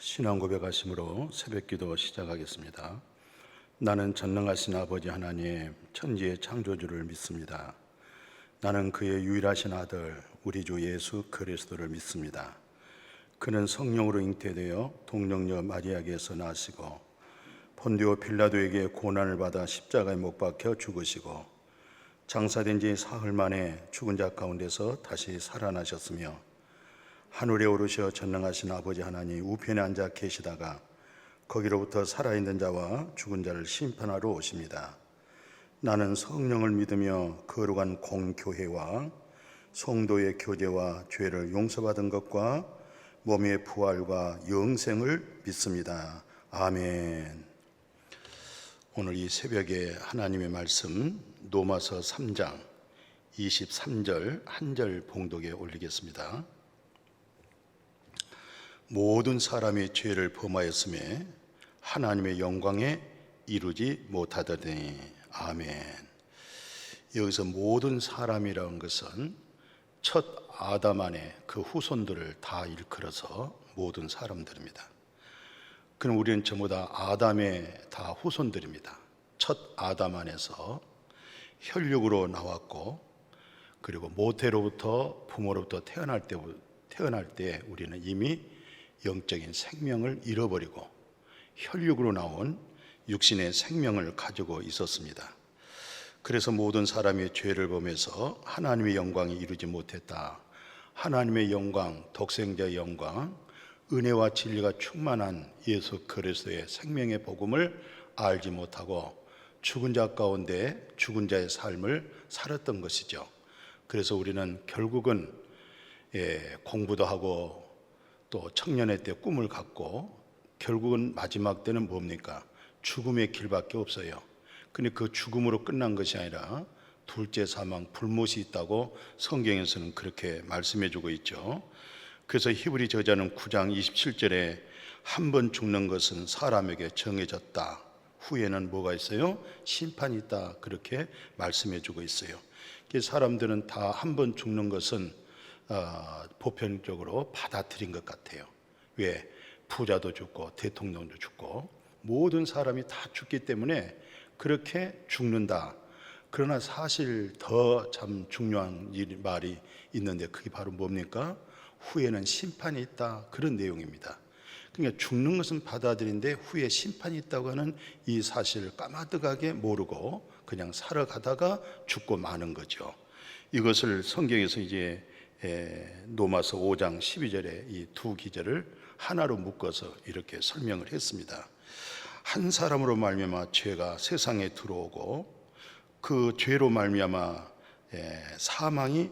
신앙 고백하심으로 새벽기도 시작하겠습니다. 나는 전능하신 아버지 하나님 천지의 창조주를 믿습니다. 나는 그의 유일하신 아들 우리 주 예수 그리스도를 믿습니다. 그는 성령으로 잉태되어 동정녀 마리아에게서 나시고 본디오 빌라도에게 고난을 받아 십자가에 못 박혀 죽으시고 장사된 지 사흘 만에 죽은 자 가운데서 다시 살아나셨으며 하늘에 오르셔 전능하신 아버지 하나님 우편에 앉아 계시다가 거기로부터 살아있는 자와 죽은 자를 심판하러 오십니다. 나는 성령을 믿으며 거룩한 공교회와 성도의 교제와 죄를 용서받은 것과 몸의 부활과 영생을 믿습니다. 아멘. 오늘 이 새벽에 하나님의 말씀 로마서 3장 23절 한 절 봉독에 올리겠습니다. 모든 사람이 죄를 범하였음에 하나님의 영광에 이루지 못하더니. 아멘. 여기서 모든 사람이라는 것은 첫 아담 안에 그 후손들을 다 일컬어서 모든 사람들입니다. 그럼 우리는 전부 다 아담의 다 후손들입니다. 첫 아담 안에서 혈육으로 나왔고, 그리고 모태로부터 부모로부터 태어날 때 우리는 이미 영적인 생명을 잃어버리고 혈육으로 나온 육신의 생명을 가지고 있었습니다. 그래서 모든 사람이 죄를 범해서 하나님의 영광이 이루지 못했다. 하나님의 영광, 독생자의 영광, 은혜와 진리가 충만한 예수 그리스도의 생명의 복음을 알지 못하고 죽은 자 가운데 죽은 자의 삶을 살았던 것이죠. 그래서 우리는 결국은 공부도 하고 또 청년의 때 꿈을 갖고 결국은 마지막 때는 뭡니까? 죽음의 길밖에 없어요. 근데 그 죽음으로 끝난 것이 아니라 둘째 사망, 불못이 있다고 성경에서는 그렇게 말씀해 주고 있죠. 그래서 히브리 저자는 9장 27절에 한 번 죽는 것은 사람에게 정해졌다. 후에는 뭐가 있어요? 심판이 있다. 그렇게 말씀해 주고 있어요. 사람들은 다 한 번 죽는 것은 보편적으로 받아들인 것 같아요. 왜? 부자도 죽고 대통령도 죽고 모든 사람이 다 죽기 때문에 그렇게 죽는다. 그러나 사실 더 참 중요한 말이 있는데 그게 바로 뭡니까? 후에는 심판이 있다. 그런 내용입니다. 그러니까 죽는 것은 받아들인데 후에 심판이 있다고 하는 이 사실을 까마득하게 모르고 그냥 살아가다가 죽고 마는 거죠. 이것을 성경에서 이제 로마서 5장 12절에 이 두 기절을 하나로 묶어서 이렇게 설명을 했습니다. 한 사람으로 말미암아 죄가 세상에 들어오고 그 죄로 말미암아 사망이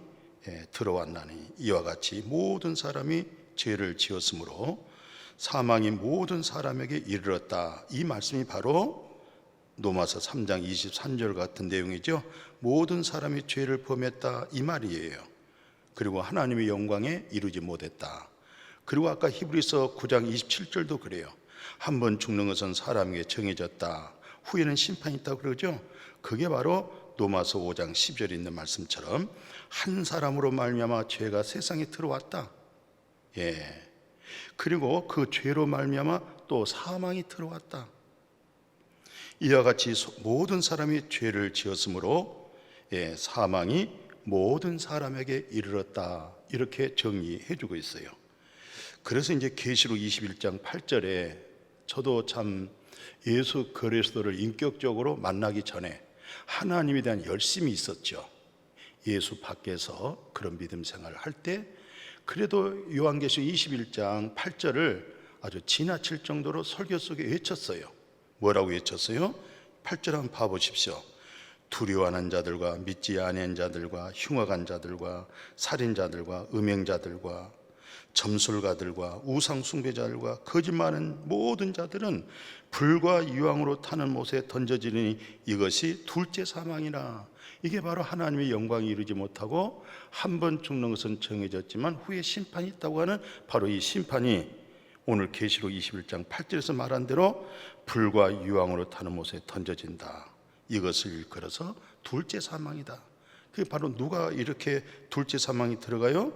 들어왔나니 이와 같이 모든 사람이 죄를 지었으므로 사망이 모든 사람에게 이르렀다. 이 말씀이 바로 로마서 3장 23절 같은 내용이죠. 모든 사람이 죄를 범했다 이 말이에요. 그리고 하나님의 영광에 이루지 못했다. 그리고 아까 히브리서 9장 27절도 그래요. 한 번 죽는 것은 사람에게 정해졌다. 후에는 심판이 있다고 그러죠. 그게 바로 로마서 5장 10절에 있는 말씀처럼 한 사람으로 말미암아 죄가 세상에 들어왔다. 그리고 그 죄로 말미암아 또 사망이 들어왔다. 이와 같이 모든 사람이 죄를 지었으므로 사망이 모든 사람에게 이르렀다. 이렇게 정의해 주고 있어요. 그래서 이제 계시록 21장 8절에 저도 참 예수 그리스도를 인격적으로 만나기 전에 하나님에 대한 열심이 있었죠. 예수 밖에서 그런 믿음 생활을 할 때 그래도 요한계시록 21장 8절을 아주 지나칠 정도로 설교 속에 외쳤어요. 뭐라고 외쳤어요? 8절 한번 봐보십시오. 두려워하는 자들과 믿지 아니한 자들과 흉악한 자들과 살인자들과 음행자들과 점술가들과 우상숭배자들과 거짓말하는 모든 자들은 불과 유황으로 타는 못에 던져지니 이것이 둘째 사망이라. 이게 바로 하나님의 영광이 이루지 못하고 한 번 죽는 것은 정해졌지만 후에 심판이 있다고 하는 바로 이 심판이 오늘 계시록 21장 8절에서 말한 대로 불과 유황으로 타는 못에 던져진다. 이것을 일컬어서 둘째 사망이다. 그게 바로 누가 이렇게 둘째 사망이 들어가요?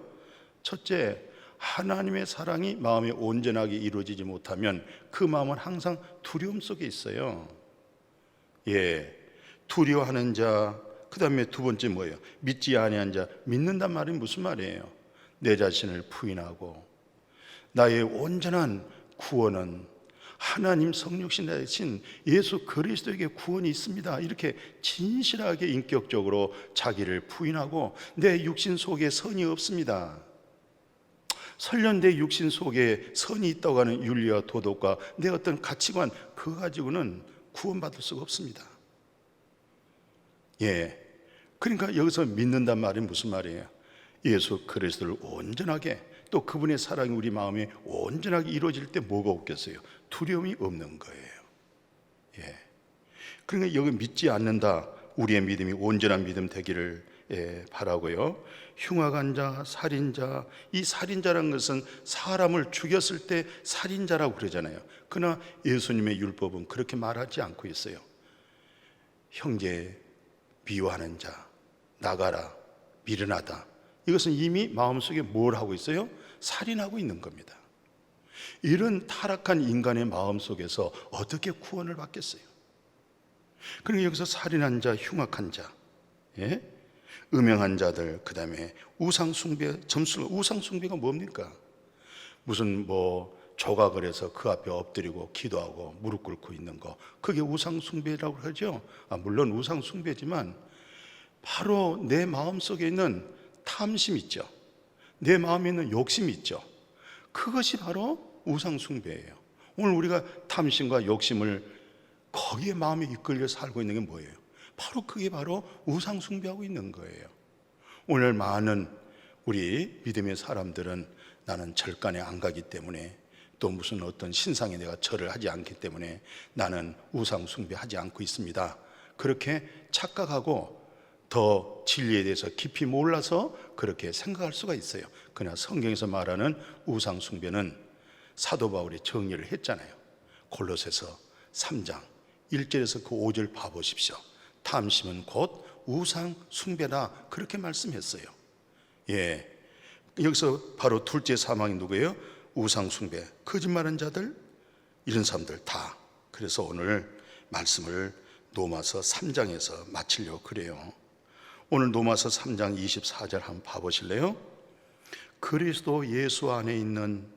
첫째, 하나님의 사랑이 마음에 온전하게 이루어지지 못하면 그 마음은 항상 두려움 속에 있어요. 두려워하는 자, 그 다음에 두 번째 뭐예요? 믿지 아니한 자. 믿는단 말이 무슨 말이에요? 내 자신을 부인하고 나의 온전한 구원은 하나님 성육신 대신 예수 그리스도에게 구원이 있습니다, 이렇게 진실하게 인격적으로 자기를 부인하고 내 육신 속에 선이 없습니다. 설령 내 육신 속에 선이 있다고 하는 윤리와 도덕과 내 어떤 가치관, 그거 가지고는 구원받을 수가 없습니다. 그러니까 여기서 믿는단 말이 무슨 말이에요? 예수 그리스도를 온전하게, 또 그분의 사랑이 우리 마음에 온전하게 이루어질 때 뭐가 없겠어요? 두려움이 없는 거예요. 그러니까 여기 믿지 않는다, 우리의 믿음이 온전한 믿음 되기를 바라고요. 흉악한 자, 살인자, 이 살인자라는 것은 사람을 죽였을 때 살인자라고 그러잖아요. 그러나 예수님의 율법은 그렇게 말하지 않고 있어요. 형제 미워하는 자, 나가라, 미련하다, 이것은 이미 마음속에 뭘 하고 있어요? 살인하고 있는 겁니다. 이런 타락한 인간의 마음속에서 어떻게 구원을 받겠어요? 그러니까 여기서 살인한 자, 흉악한 자, 음행한 자들, 그 다음에 우상숭배, 우상숭배가 뭡니까? 무슨 조각을 해서 그 앞에 엎드리고 기도하고 무릎 꿇고 있는 거, 그게 우상숭배라고 하죠. 물론 우상숭배지만 바로 내 마음속에 있는 탐심 있죠, 내 마음에 있는 욕심 있죠, 그것이 바로 우상숭배예요. 오늘 우리가 탐심과 욕심을 거기에 마음에 이끌려 살고 있는 게 뭐예요? 바로 그게 바로 우상숭배하고 있는 거예요. 오늘 많은 우리 믿음의 사람들은 나는 절간에 안 가기 때문에, 또 무슨 어떤 신상에 내가 절을 하지 않기 때문에 나는 우상숭배하지 않고 있습니다, 그렇게 착각하고 더 진리에 대해서 깊이 몰라서 그렇게 생각할 수가 있어요. 그러나 성경에서 말하는 우상숭배는 사도 바울이 정리를 했잖아요. 골로새서 3장 1절에서 그 5절 봐보십시오. 탐심은 곧 우상숭배다, 그렇게 말씀했어요. 여기서 바로 둘째 사망이 누구예요? 우상숭배, 거짓말하는 자들, 이런 사람들 다. 그래서 오늘 말씀을 로마서 3장에서 마치려고 그래요. 오늘 로마서 3장 24절 한번 봐보실래요? 그리스도 예수 안에 있는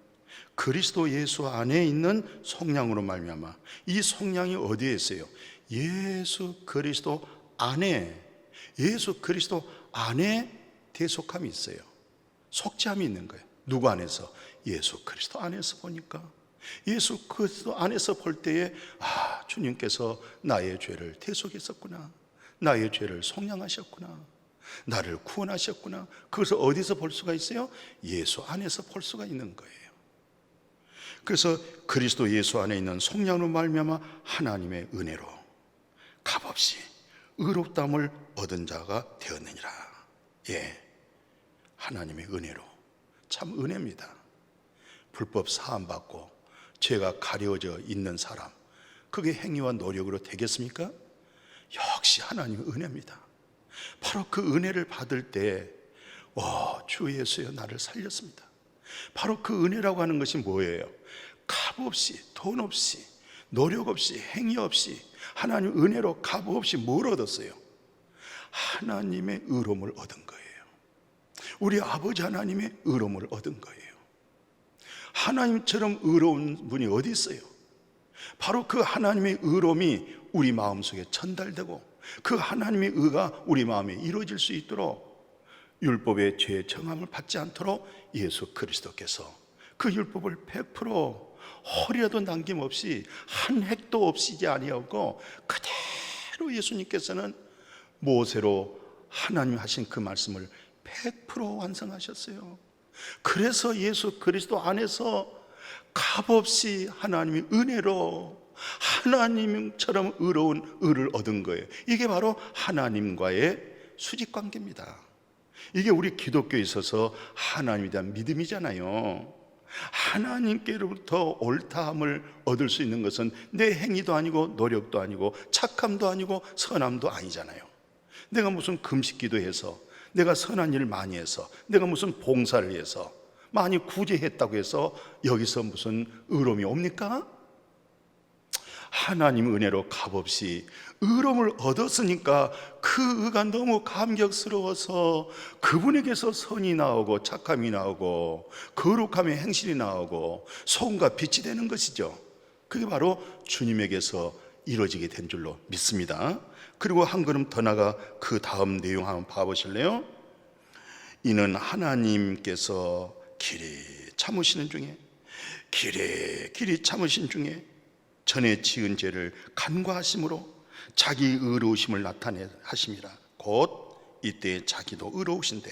속량으로 말미암아, 이 속량이 어디에 있어요? 예수 그리스도 안에 대속함이 있어요. 속죄함이 있는 거예요. 누구 안에서? 예수 그리스도 안에서 보니까, 예수 그리스도 안에서 볼 때에 주님께서 나의 죄를 대속했었구나, 나의 죄를 속량하셨구나, 나를 구원하셨구나. 그것을 어디서 볼 수가 있어요? 예수 안에서 볼 수가 있는 거예요. 그래서 그리스도 예수 안에 있는 속량으로 말미암아 하나님의 은혜로 값없이 의롭다함을 얻은 자가 되었느니라. 하나님의 은혜로, 참 은혜입니다. 불법 사함받고 죄가 가려져 있는 사람, 그게 행위와 노력으로 되겠습니까? 역시 하나님의 은혜입니다. 바로 그 은혜를 받을 때 주 예수여 나를 살렸습니다. 바로 그 은혜라고 하는 것이 뭐예요? 값없이, 돈 없이, 노력 없이, 행위 없이 하나님 은혜로 값 없이 뭘 얻었어요? 하나님의 의로움을 얻은 거예요. 우리 아버지 하나님의 의로움을 얻은 거예요. 하나님처럼 의로운 분이 어디 있어요? 바로 그 하나님의 의로움이 우리 마음속에 전달되고 그 하나님의 의가 우리 마음에 이루어질 수 있도록, 율법의 죄의 정함을 받지 않도록 예수 그리스도께서 그 율법을 100% 허리라도 남김없이 한 획도 없이지 아니하고 그대로 예수님께서는 모세로 하나님 하신 그 말씀을 100% 완성하셨어요. 그래서 예수 그리스도 안에서 값없이 하나님의 은혜로 하나님처럼 의로운 의를 얻은 거예요. 이게 바로 하나님과의 수직관계입니다. 이게 우리 기독교에 있어서 하나님에 대한 믿음이잖아요. 하나님께로부터 옳다함을 얻을 수 있는 것은 내 행위도 아니고 노력도 아니고 착함도 아니고 선함도 아니잖아요. 내가 무슨 금식 기도해서, 내가 선한 일을 많이 해서, 내가 무슨 봉사를 해서 많이 구제했다고 해서 여기서 무슨 의로움이 옵니까? 하나님 은혜로 값없이 의로움을 얻었으니까 그 의가 너무 감격스러워서 그분에게서 선이 나오고 착함이 나오고 거룩함의 행실이 나오고 소금과 빛이 되는 것이죠. 그게 바로 주님에게서 이루어지게 된 줄로 믿습니다. 그리고 한 걸음 더 나가 그 다음 내용 한번 봐보실래요? 이는 하나님께서 길이 참으시는 중에 길이 참으신 중에 전에 지은 죄를 간과하심으로 자기 의로우심을 나타내 하심이라. 곧 이때 자기도 의로우신데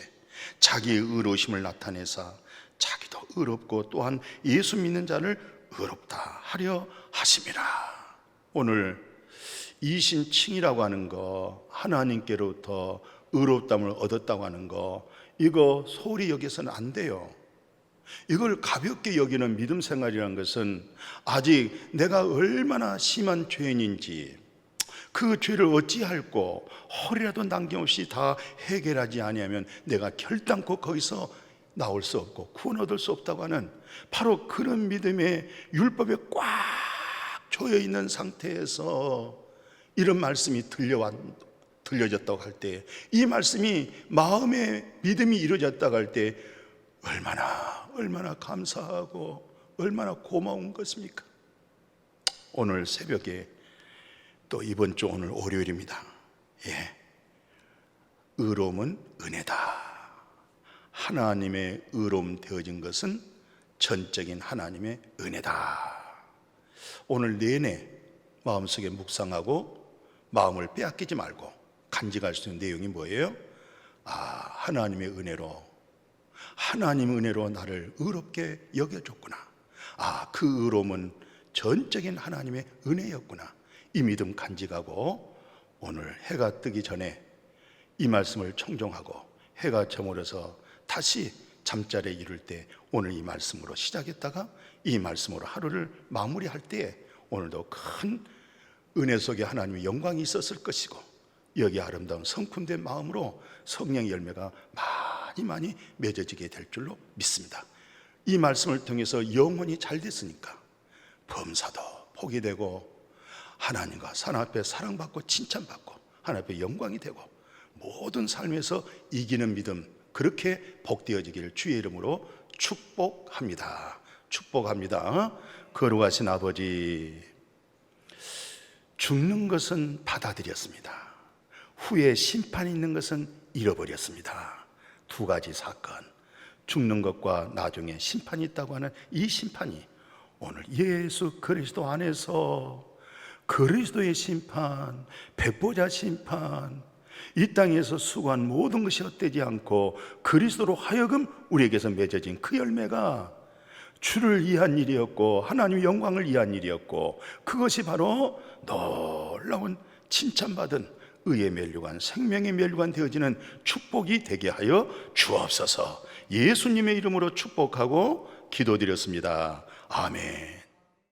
자기의 의로우심을 나타내사 자기도 의롭고 또한 예수 믿는 자를 의롭다 하려 하심이라. 오늘 이신칭이라고 하는 거, 하나님께로부터 의롭다함을 얻었다고 하는 거, 이거 소홀히 여겨서는 안 돼요. 이걸 가볍게 여기는 믿음 생활이라는 것은 아직 내가 얼마나 심한 죄인인지, 그 죄를 어찌할꼬 허리라도 남김없이 다 해결하지 아니하면 내가 결단코 거기서 나올 수 없고 구원 얻을 수 없다고 하는 바로 그런 믿음의 율법에 꽉 조여 있는 상태에서 이런 말씀이 들려졌다고 할 때, 이 말씀이 마음의 믿음이 이루어졌다고 할 때 얼마나 감사하고 얼마나 고마운 것입니까? 오늘 새벽에 또 이번 주 오늘 월요일입니다. 의로움은 은혜다. 하나님의 의로움 되어진 것은 전적인 하나님의 은혜다. 오늘 내내 마음속에 묵상하고 마음을 빼앗기지 말고 간직할 수 있는 내용이 뭐예요? 하나님의 은혜로 나를 의롭게 여겨줬구나. 그 의로움은 전적인 하나님의 은혜였구나. 이 믿음 간직하고 오늘 해가 뜨기 전에 이 말씀을 청종하고 해가 저물어서 다시 잠자리에 이를 때 오늘 이 말씀으로 시작했다가 이 말씀으로 하루를 마무리할 때에 오늘도 큰 은혜 속에 하나님의 영광이 있었을 것이고 여기 아름다운 성품된 마음으로 성령의 열매가 많이 맺어지게 될 줄로 믿습니다. 이 말씀을 통해서 영혼이 잘 됐으니까 범사도 복이 되고 하나님과 하나님 앞에 사랑받고 칭찬받고 하나님 앞에 영광이 되고 모든 삶에서 이기는 믿음, 그렇게 복되어지기를 주의 이름으로 축복합니다. 거룩하신 아버지, 죽는 것은 받아들였습니다. 후에 심판이 있는 것은 잃어버렸습니다. 두 가지 사건, 죽는 것과 나중에 심판이 있다고 하는 이 심판이 오늘 예수 그리스도 안에서 그리스도의 심판, 백보자 심판, 이 땅에서 수고한 모든 것이 헛되지 않고 그리스도로 하여금 우리에게서 맺어진 그 열매가 주를 위한 일이었고 하나님의 영광을 위한 일이었고, 그것이 바로 놀라운 칭찬받은 의의 면류관, 생명의 면류관 되어지는 축복이 되게 하여 주옵소서. 예수님의 이름으로 축복하고 기도드렸습니다. 아멘.